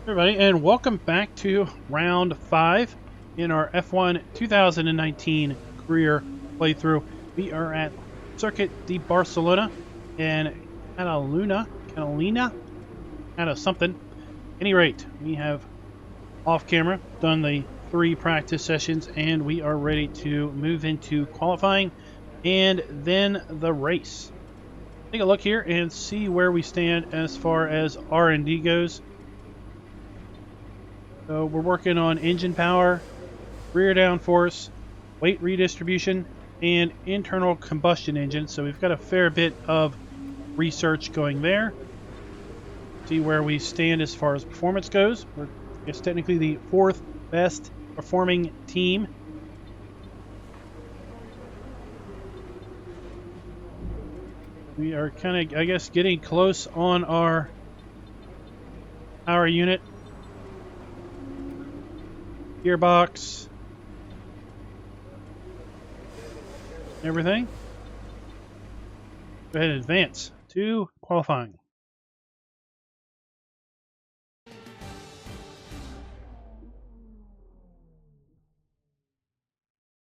Everybody, and welcome back to round 5 in our F1 2019 career playthrough. We are at Circuit de Barcelona in Catalina, out of something. Any rate, we have off camera done the 3 practice sessions, and we are ready to move into qualifying and then the race. Take a look here and see where we stand as far as R&D goes. So we're working on engine power, rear downforce, weight redistribution, and internal combustion engine. So we've got a fair bit of research going there. See where we stand as far as performance goes. We're, I guess, technically the 4th best performing team. We are kind of, I guess, getting close on our power unit. Gearbox, everything. Go ahead and advance to qualifying.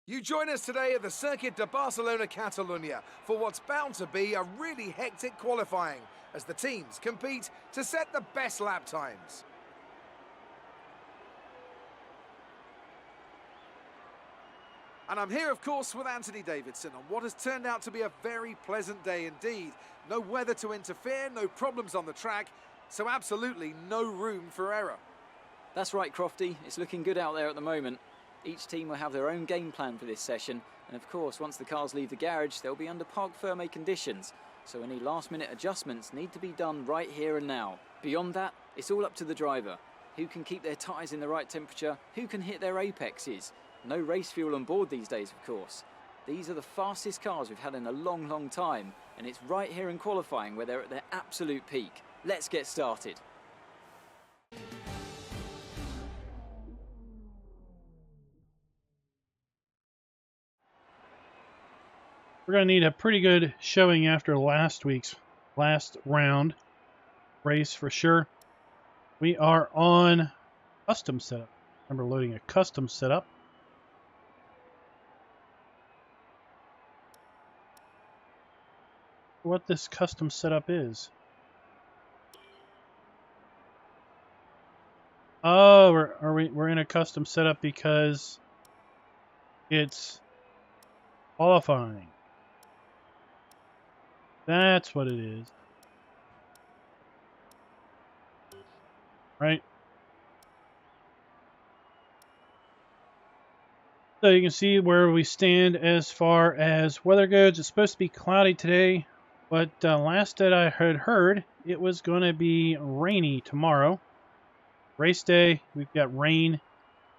You join us today at the Circuit de Barcelona Catalunya for what's bound to be a really hectic qualifying as the teams compete to set the best lap times. And I'm here, of course, with Anthony Davidson on what has turned out to be a very pleasant day indeed. No weather to interfere, no problems on the track, so absolutely no room for error. That's right, Crofty. It's looking good out there at the moment. Each team will have their own game plan for this session, and of course, once the cars leave the garage, they'll be under parc ferme conditions, so any last-minute adjustments need to be done right here and now. Beyond that, it's all up to the driver. Who can keep their tyres in the right temperature? Who can hit their apexes? No race fuel on board these days, of course. These are the fastest cars we've had in a long, long time, and it's right here in qualifying where they're at their absolute peak. Let's get started. We're going to need a pretty good showing after last week's last round race for sure. We are on custom setup. Remember loading a custom setup. What this custom setup is. Oh, we're in a custom setup because it's qualifying. That's what it is. Right? So you can see where we stand as far as weather goes. It's supposed to be cloudy today, but last that I had heard, it was going to be rainy tomorrow. Race day, we've got rain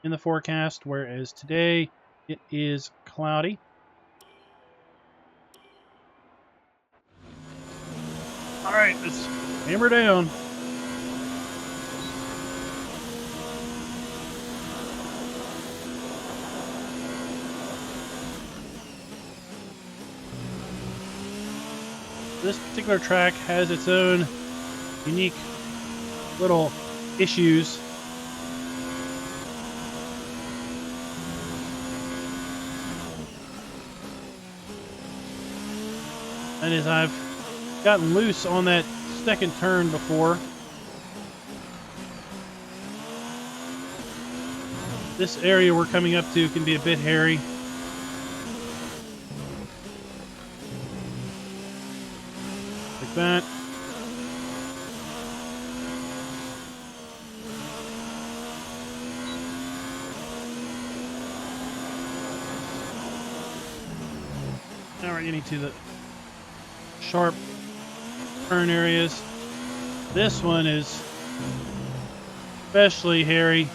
in the forecast, whereas today it is cloudy. All right, let's hammer down. This particular track has its own unique little issues. That is, I've gotten loose on that second turn before. This area we're coming up to can be a bit hairy. Like that. Now we're getting to the sharp turn areas. This one is especially hairy.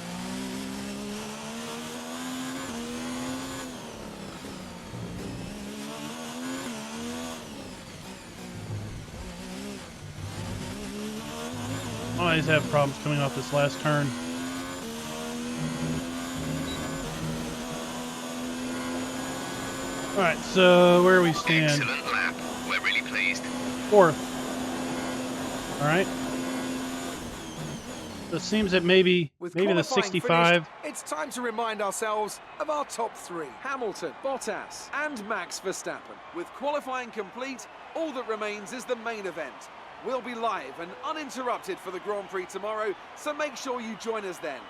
Always have problems coming off this last turn. All right, so where we stand? Excellent lap. We're really pleased. 4th. All right. It seems that maybe the qualifying 65. finished, it's time to remind ourselves of our top three: Hamilton, Bottas, and Max Verstappen. With qualifying complete, all that remains is the main event. We'll be live and uninterrupted for the Grand Prix tomorrow, so make sure you join us then.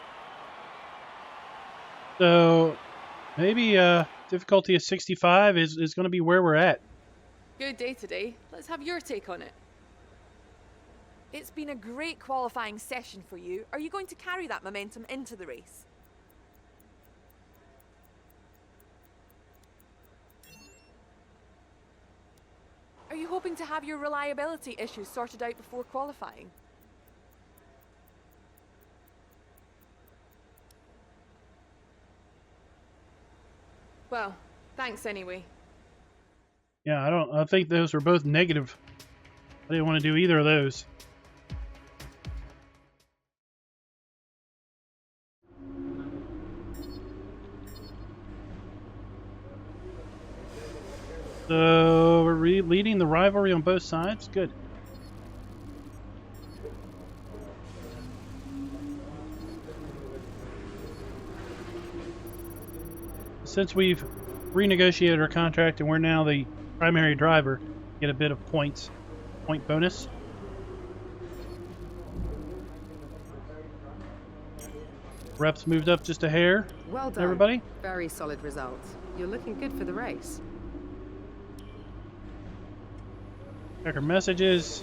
So maybe difficulty of 65 is going to be where we're at. Good day today. Let's have your take on it. It's been a great qualifying session for you. Are you going to carry that momentum into the race? Are you hoping to have your reliability issues sorted out before qualifying? Well, thanks anyway. Yeah, I think those were both negative. I didn't want to do either of those. So we're leading the rivalry on both sides. Good. Since we've renegotiated our contract and we're now the primary driver, get a bit of point bonus. Reps moved up just a hair. Well done. Everybody. Very solid results. You're looking good for the race. Check our messages.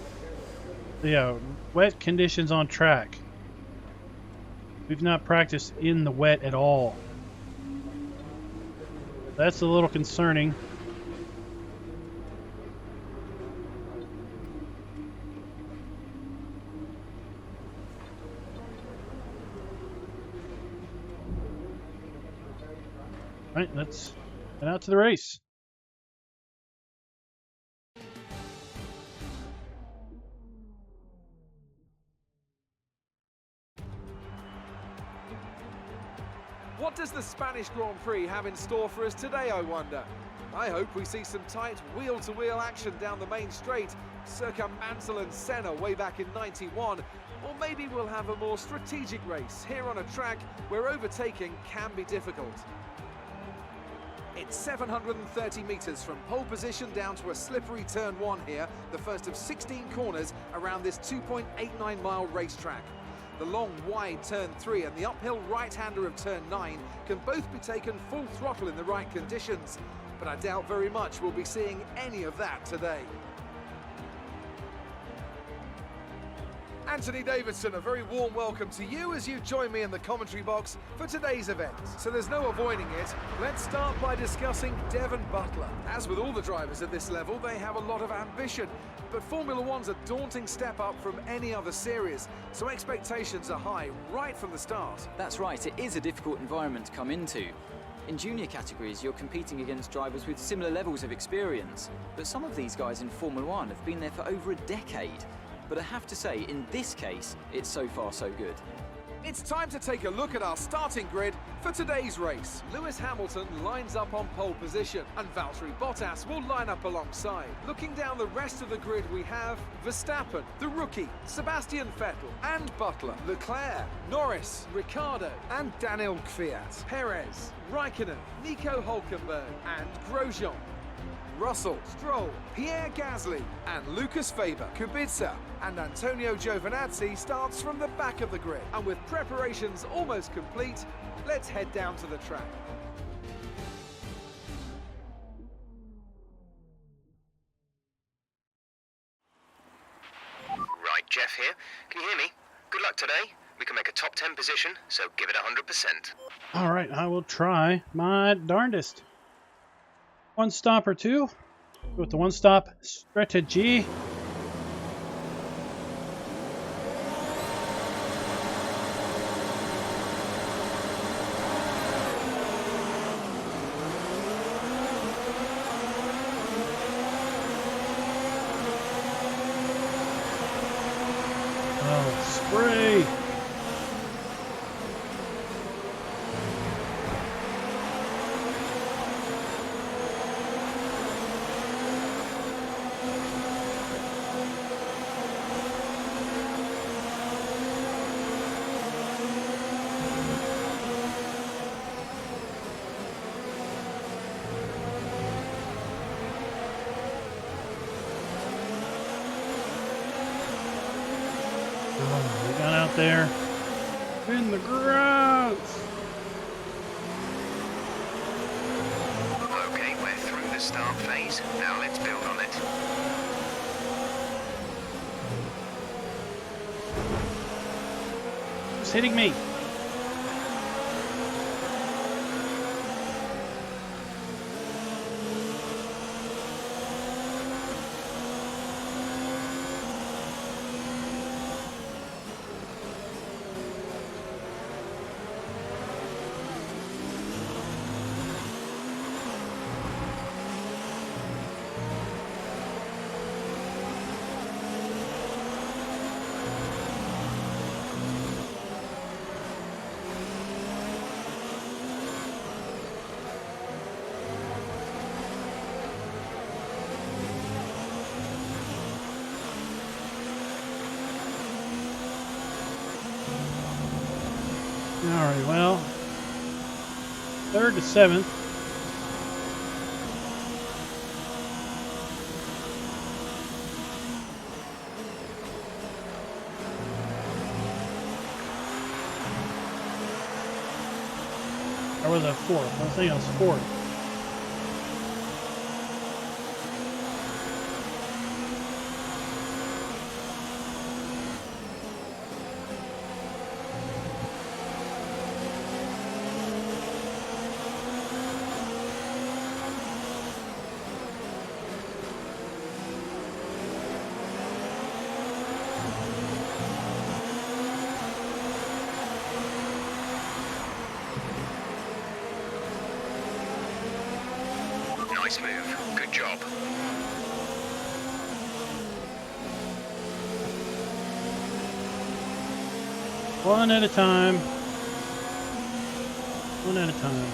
Yeah, wet conditions on track. We've not practiced in the wet at all. That's a little concerning. All right, let's head out to the race. What does the Spanish Grand Prix have in store for us today, I wonder? I hope we see some tight wheel-to-wheel action down the main straight, circa Mansell and Senna way back in '91, or maybe we'll have a more strategic race here on a track where overtaking can be difficult. It's 730 metres from pole position down to a slippery turn 1 here, the first of 16 corners around this 2.89-mile racetrack. The long, wide turn 3 and the uphill right-hander of turn 9 can both be taken full throttle in the right conditions, but I doubt very much we'll be seeing any of that today. Anthony Davidson, a very warm welcome to you as you join me in the commentary box for today's event. So there's no avoiding it. Let's start by discussing Devon Butler. As with all the drivers at this level, they have a lot of ambition, but Formula One's a daunting step up from any other series, so expectations are high right from the start. That's right, it is a difficult environment to come into. In junior categories, you're competing against drivers with similar levels of experience, but some of these guys in Formula One have been there for over a decade. But I have to say, in this case, it's so far so good. It's time to take a look at our starting grid for today's race. Lewis Hamilton lines up on pole position, and Valtteri Bottas will line up alongside. Looking down the rest of the grid, we have Verstappen, the rookie, Sebastian Vettel, and Butler, Leclerc, Norris, Ricciardo, and Daniel Kvyat, Perez, Raikkonen, Nico Hülkenberg, and Grosjean. Russell, Stroll, Pierre Gasly, and Lucas Faber, Kubica, and Antonio Giovinazzi starts from the back of the grid. And with preparations almost complete, let's head down to the track. Right, Jeff here. Can you hear me? Good luck today. We can make a top 10 position, so give it 100%. All right, I will try my darndest. One stop or two with the one stop strategy. Oh, spray. there. In the grass. Okay, we're through the start phase. Now let's build on it. Who's hitting me? Alright, well, 3rd to 7th. Or was that 4th? I was thinking it was 4th. Nice move. Good job. One at a time. One at a time.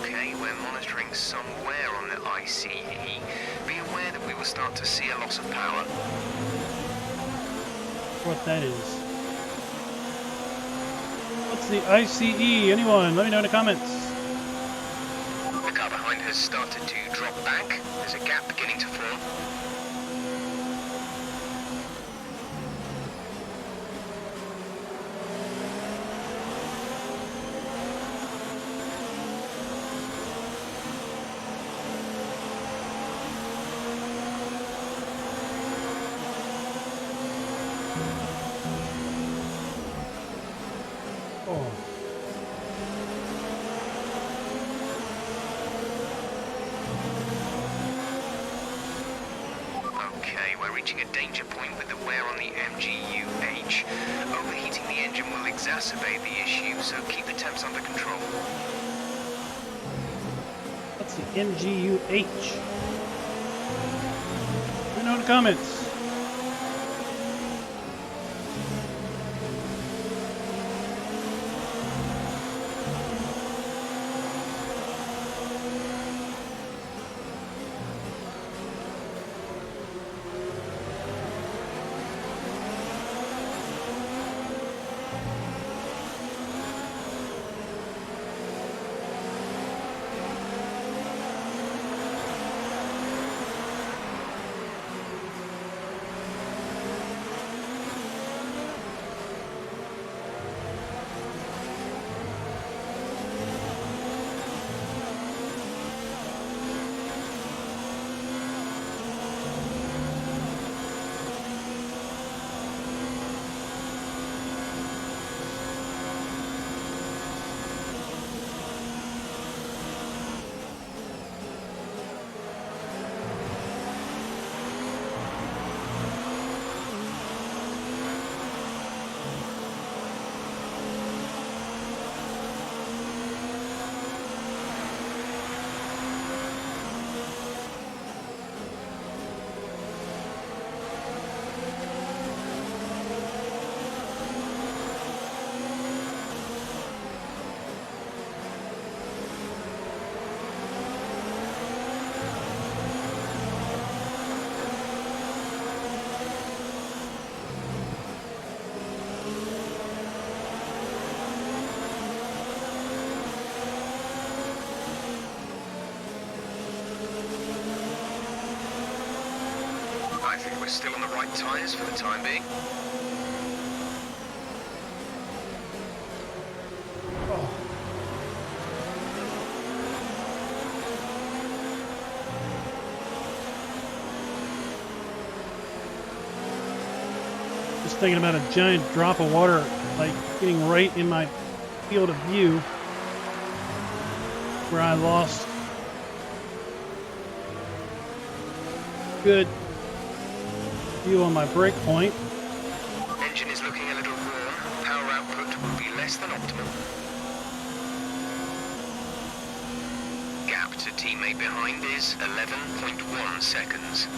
Okay, we're monitoring some wear on the ICE. Be aware that we will start to see a loss of power. What that is. What's the ICE? Anyone? Let me know in the comments. The car behind has started to drop back. There's a gap beginning to form. Oh. Okay, we're reaching a danger point with the wear on the MGU-H. Overheating the engine will exacerbate the issue, so keep the temps under control. What's the MGU-H? Let me know in the comments. we're still on the right tyres for the time being. Just thinking about a giant drop of water, like getting right in my field of view, where I lost good view on my brake point. Engine is looking a little warm. Power output will be less than optimal. Gap to teammate behind is 11.1 seconds.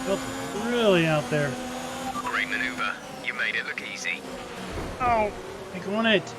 Felt really out there. Great maneuver. You made it look easy. Oh, I want it.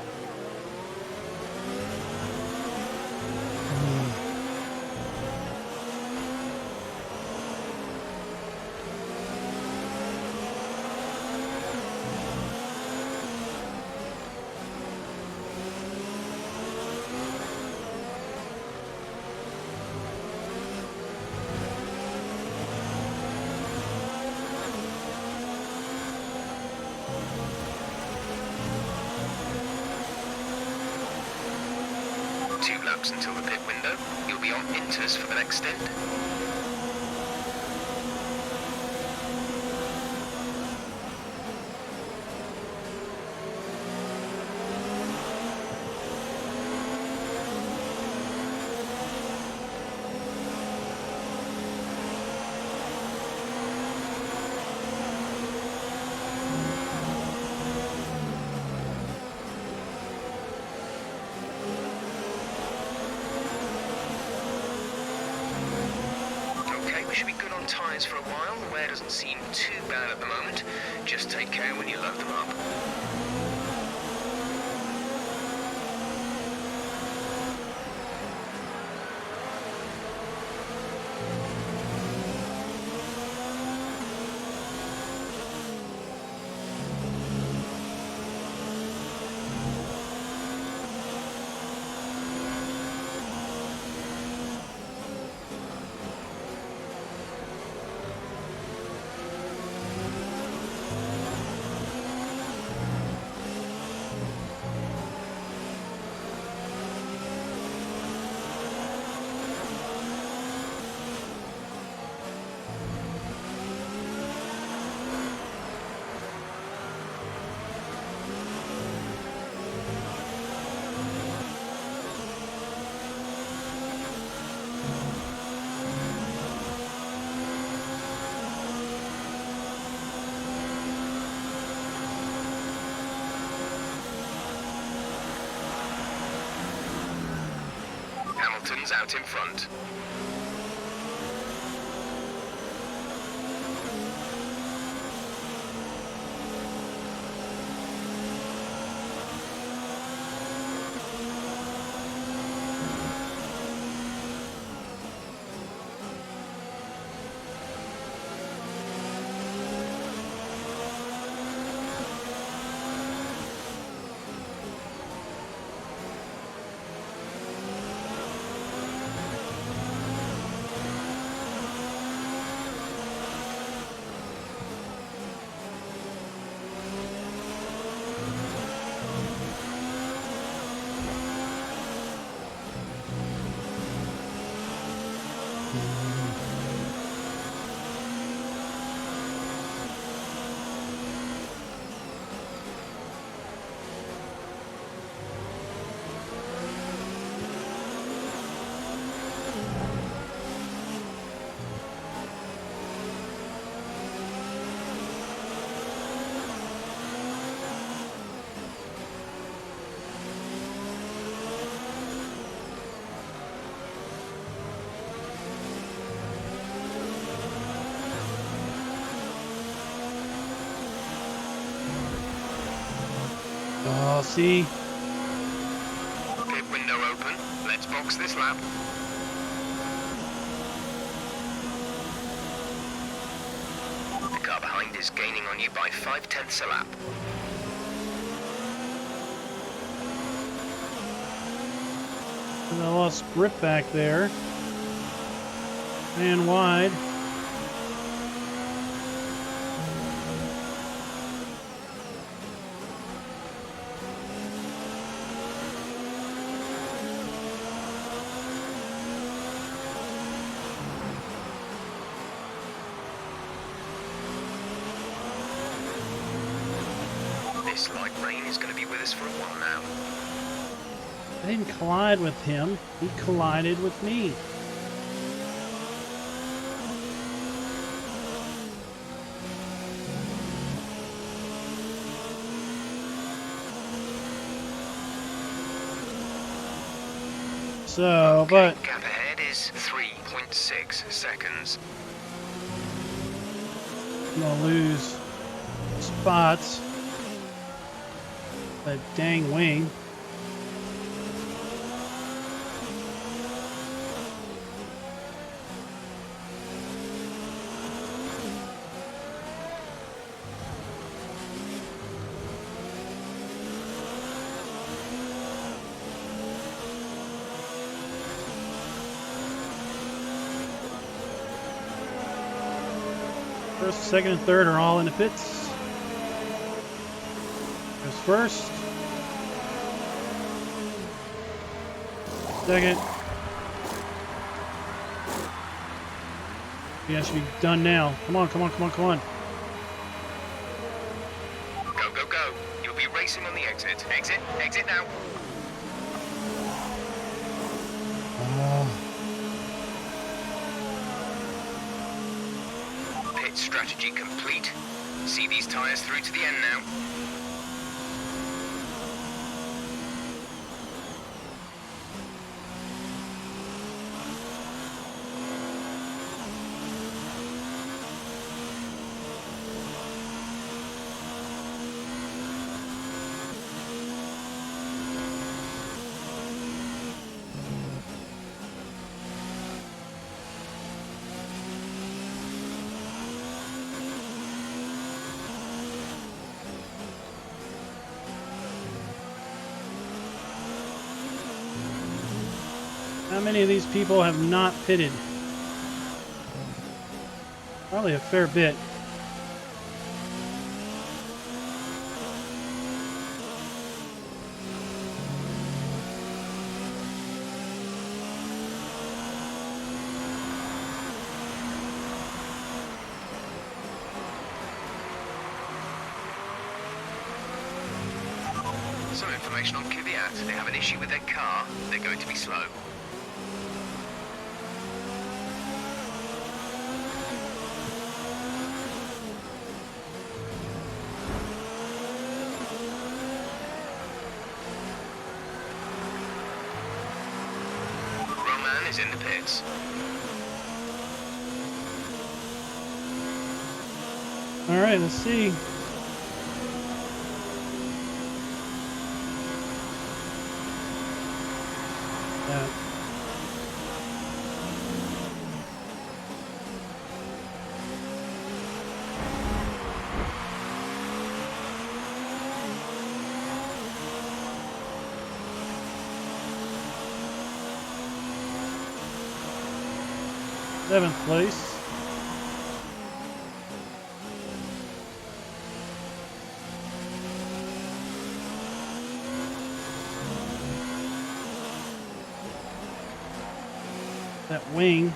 Two laps until the pit window. You'll be on inters for the next stint. We should be good on tyres for a while. The wear doesn't seem too bad at the moment. Just take care when you load them up. Hamilton's out in front. see. Pit window open. Let's box this lap. The car behind is gaining on you by 0.5 a lap. And I lost grip back there. Ran wide. This light rain is going to be with us for a while now. I didn't collide with him. He collided with me. So, but Gap ahead is 3.6 seconds. I'm gonna lose spots. That dang wing. First, second, and third are all in the pits. Goes first. Second. Yeah, should be done now. Come on, come on, come on, come on. Go, go, go. You'll be racing on the exit. Exit, exit now. Pit strategy complete. See these tyres through to the end now. How many of these people have not pitted? Probably a fair bit. Some information on Kvyat. They have an issue with their car. They're going to be slow. Roman is in the pits. All right, let's see. Yeah. Seventh place. That wing.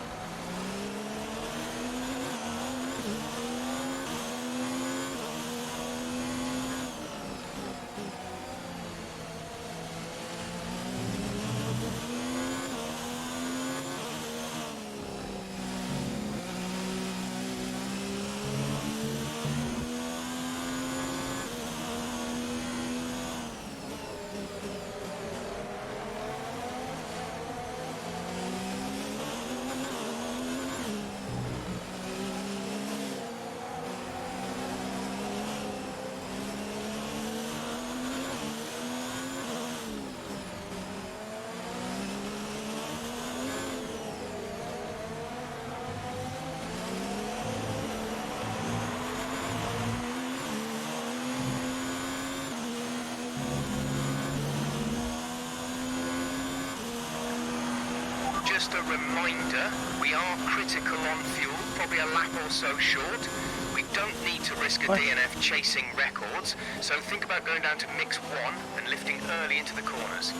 just a reminder, we are critical on fuel, probably a lap or so short. We don't need to risk a DNF chasing records, so think about going down to mix 1 and lifting early into the corners.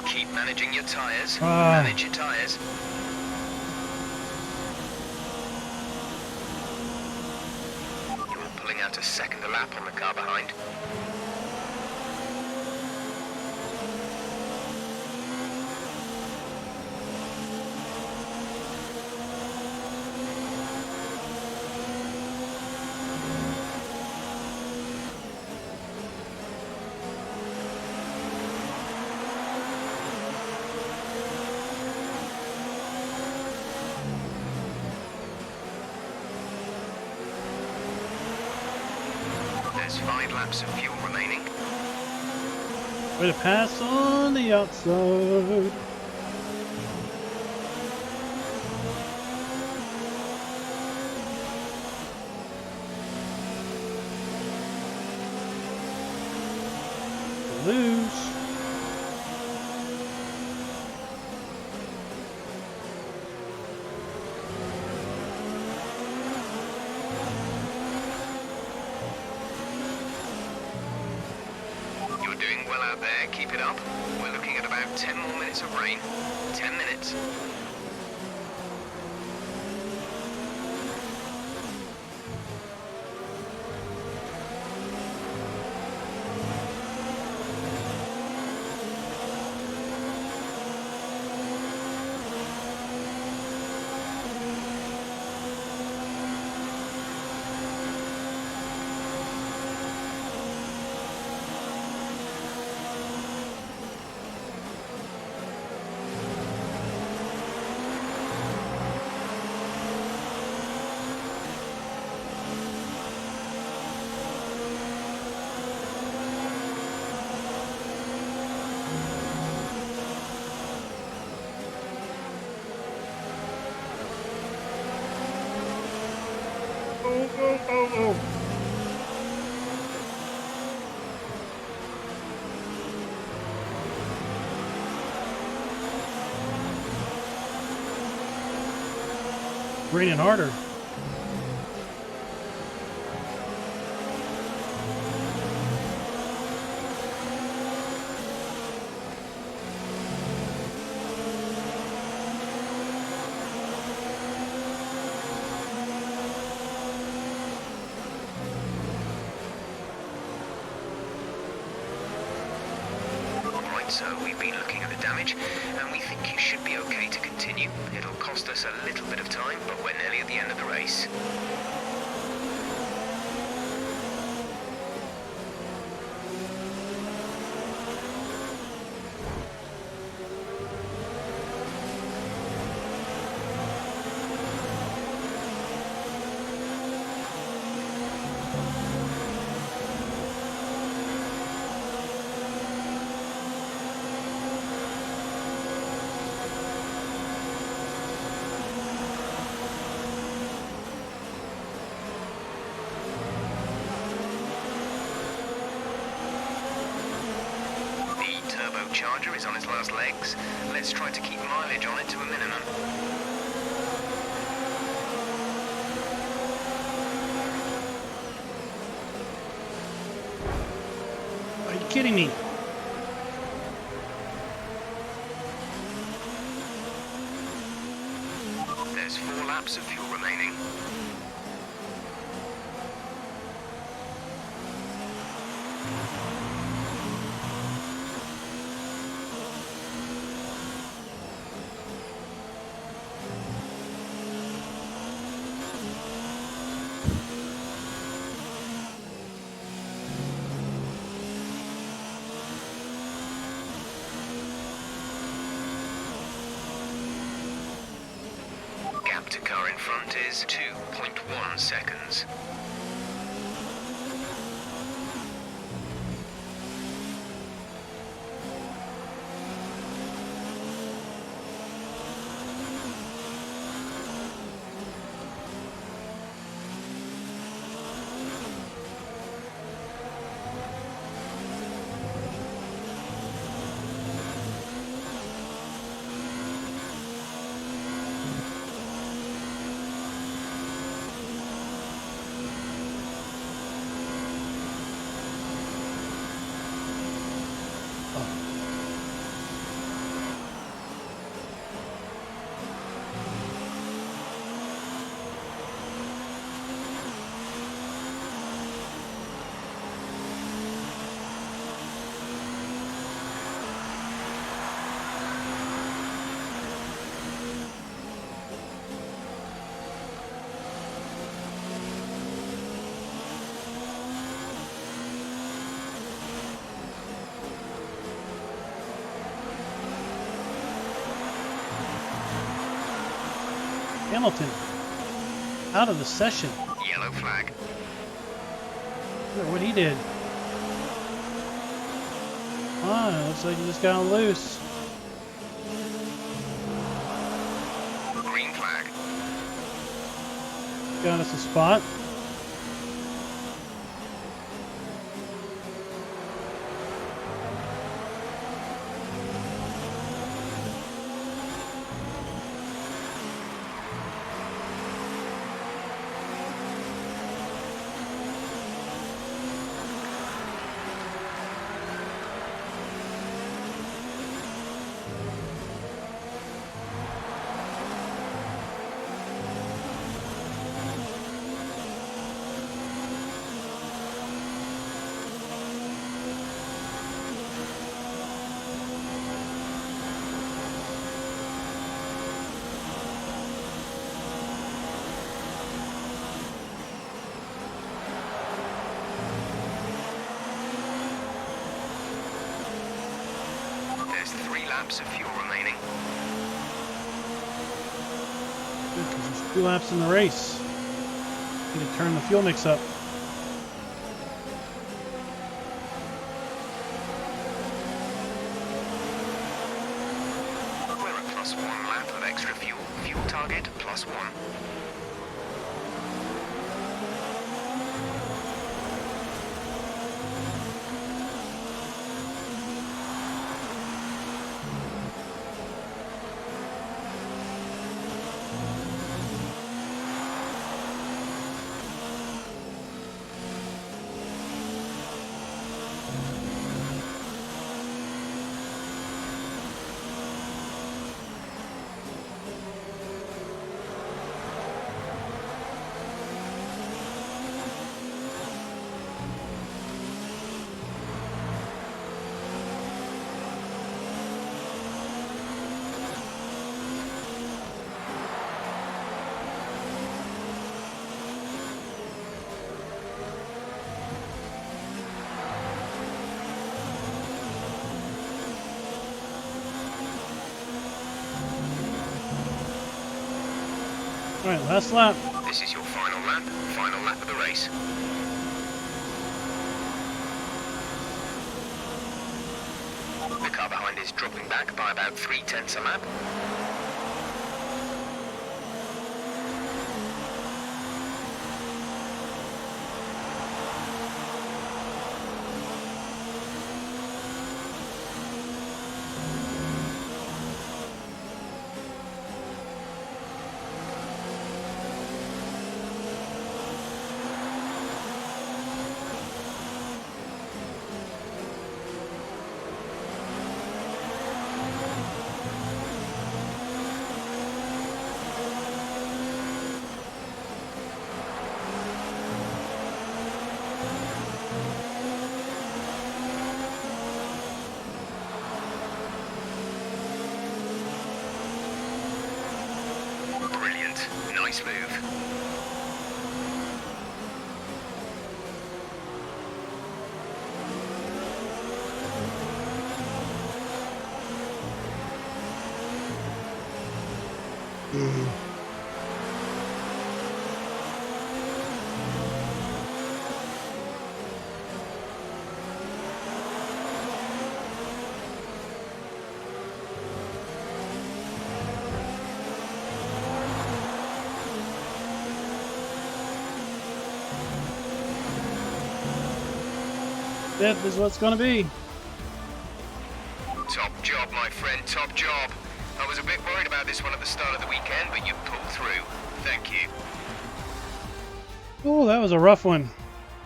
Keep managing your tyres. Manage your tyres. You're pulling out a second a lap on the car behind. There's 5 laps of fuel remaining. Way to pass on the outside. Loose. You're doing well out there, keep it up. We're looking at about 10 more minutes of rain. 10 minutes. Oh. Raining harder. So we've been looking at the damage, and we think you should be okay to continue. It'll cost us a little bit of time, but we're nearly at the end of the race. supercharger is on its last legs. Let's try to keep mileage on it to a minimum. Are you kidding me? There's 4 laps of fuel remaining. Gap to car in front is 2.1 seconds. Hamilton out of the session. Yellow flag. Look at what he did. Oh, looks like he just got loose. Green flag. Got us a spot. There's 3 laps of fuel remaining. Good, 'cause there's 2 laps in the race. Need to turn the fuel mix up. We're at +1 lap of extra fuel. Fuel target +1. All right, last lap. This is your final lap of the race. The car behind is dropping back by about 0.3 a lap. Nice move. This is what's going to be. Top job, my friend, top job. I was a bit worried about this one at the start of the weekend, but you pulled through. Thank you. Oh, that was a rough one.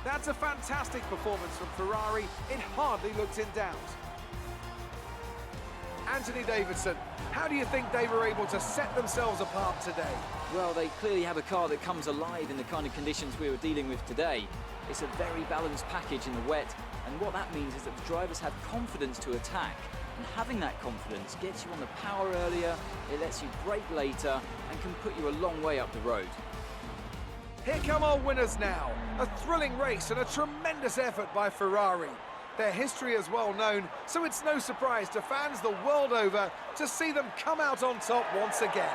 That's a fantastic performance from Ferrari. It hardly looked in doubt. Anthony Davidson, how do you think they were able to set themselves apart today? Well, they clearly have a car that comes alive in the kind of conditions we were dealing with today. It's a very balanced package in the wet, and what that means is that the drivers have confidence to attack. And having that confidence gets you on the power earlier, it lets you brake later, and can put you a long way up the road. Here come our winners now. A thrilling race and a tremendous effort by Ferrari. Their history is well known, so it's no surprise to fans the world over to see them come out on top once again.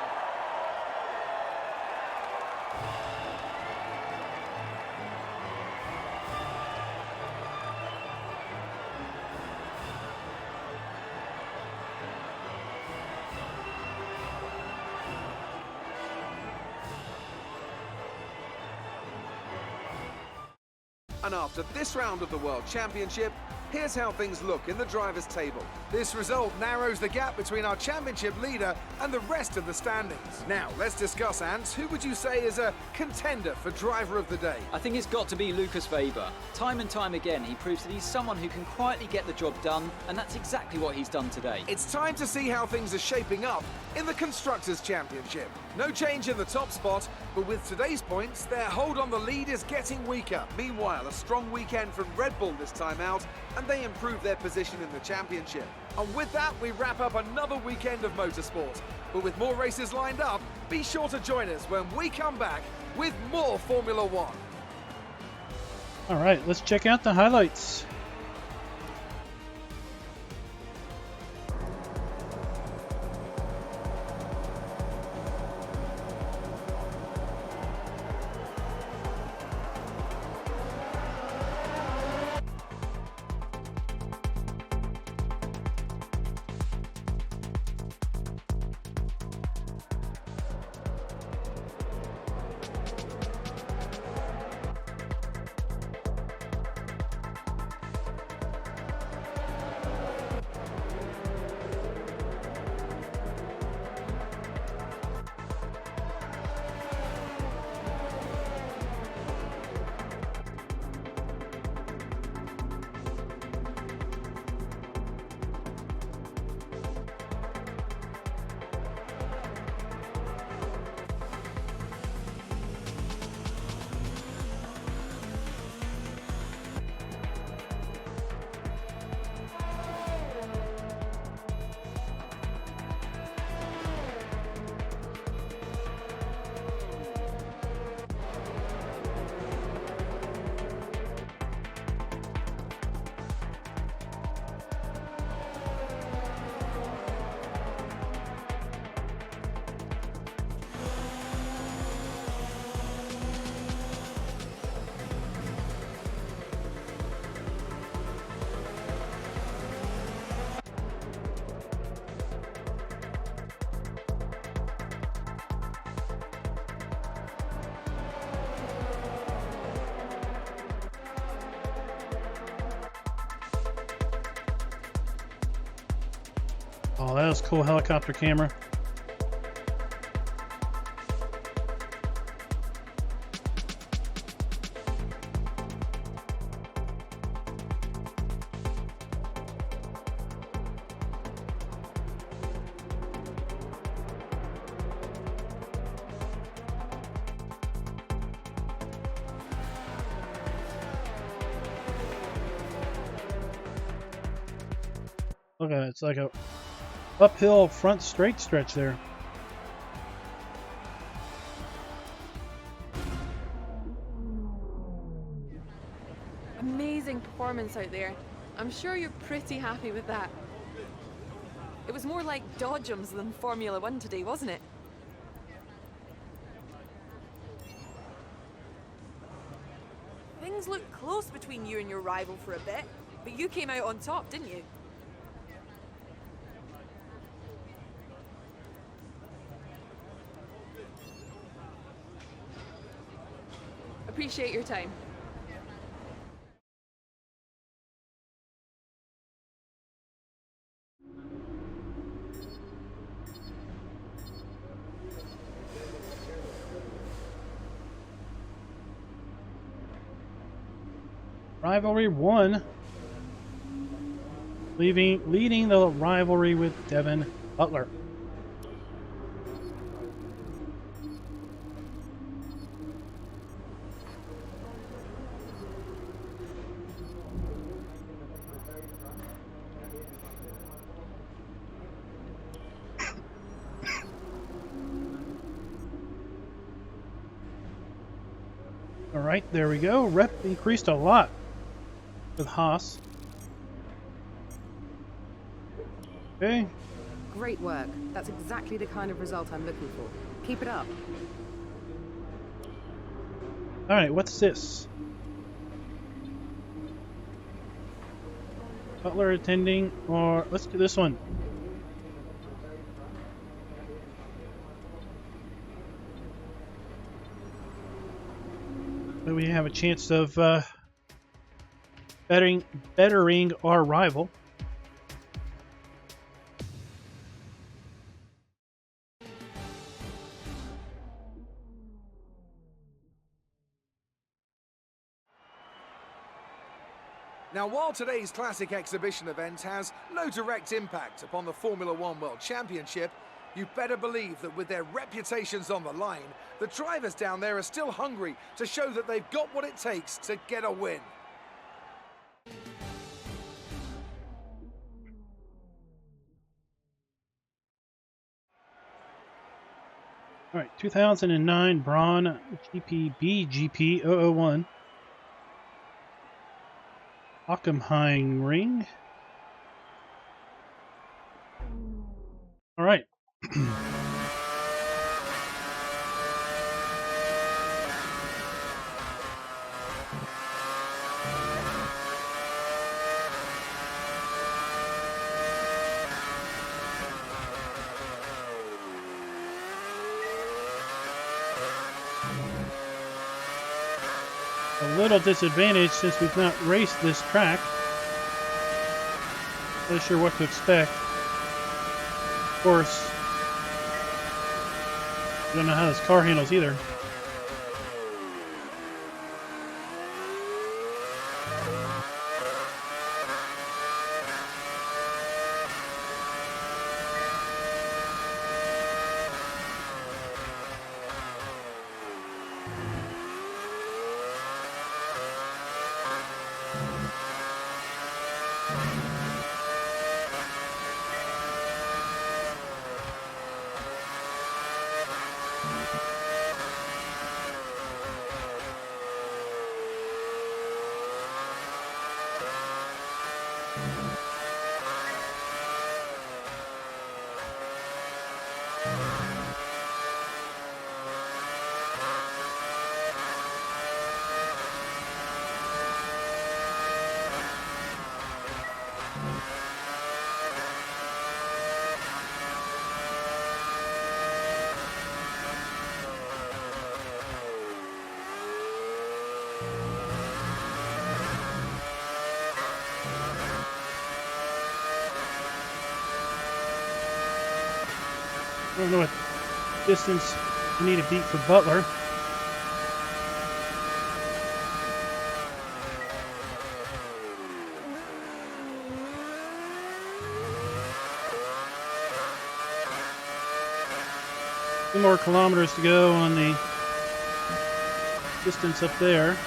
And after this round of the World Championship, here's how things look in the drivers' table. This result narrows the gap between our championship leader and the rest of the standings. Now, let's discuss, Ants. Who would you say is a contender for driver of the day? I think it's got to be Lucas Weber. Time and time again, he proves that he's someone who can quietly get the job done, and that's exactly what he's done today. It's time to see how things are shaping up in the Constructors' Championship. No change in the top spot, but with today's points, their hold on the lead is getting weaker. Meanwhile, a strong weekend from Red Bull this time out, and they improve their position in the championship. And with that, we wrap up another weekend of motorsport. But with more races lined up, be sure to join us when we come back with more Formula One. All right, let's check out the highlights. Oh, that was cool helicopter camera. Look at it, it's like a uphill front straight stretch there. performance out there. I'm sure you're pretty happy with that. It was more like Dodgems than Formula One today, wasn't it? Things looked close between you and your rival for a bit, but you came out on top, didn't you? Appreciate your time. Rivalry 1. Leading the rivalry with Devin Butler. All right, there we go. Rep increased a lot with Haas. Okay. Great work. That's exactly the kind of result I'm looking for. Keep it up. All right, what's this? Butler attending, or let's do this one. So we have a chance of bettering our rival. Now, while today's classic exhibition event has no direct impact upon the Formula One World Championship, you better believe that with their reputations on the line, the drivers down there are still hungry to show that they've got what it takes to get a win. All right, 2009 Braun GP BGP 001. Hockenheimring. All right. A little disadvantage since we've not raced this track. Not sure what to expect. Of course, I don't know how this car handles either. I don't know what distance we need to beat for Butler. Two more kilometers to go on the distance up there.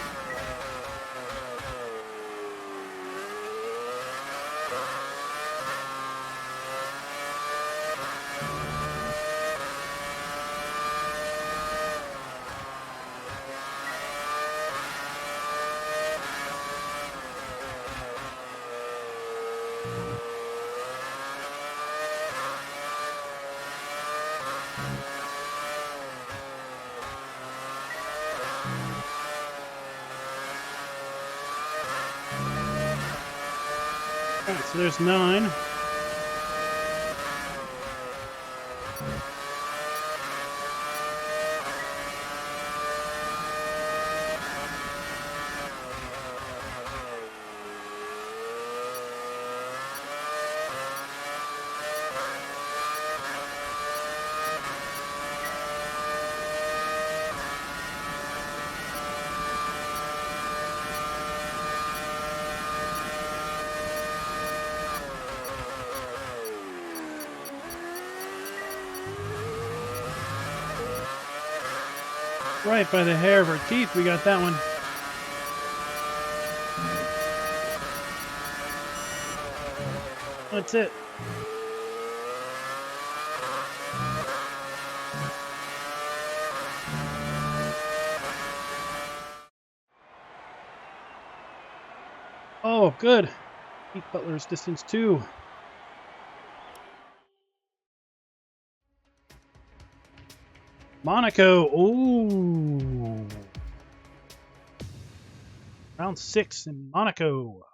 Alright, so there's 9. Right by the hair of our teeth, we got that one. That's it. Oh, good. Pete Butler's distance 2. Monaco. Ooh. Round 6 in Monaco.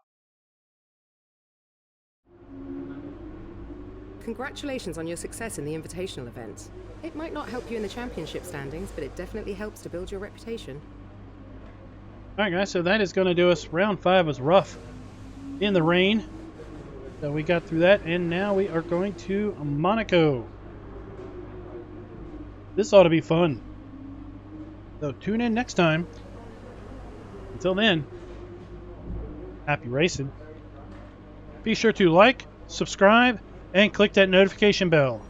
Congratulations on your success in the invitational event. It might not help you in the championship standings, but it definitely helps to build your reputation. Alright guys, so that is going to do us. Round 5 was rough in the rain. So we got through that, and now we are going to Monaco. This ought to be fun. So tune in next time. Until then, happy racing. Be sure to like, subscribe, and click that notification bell.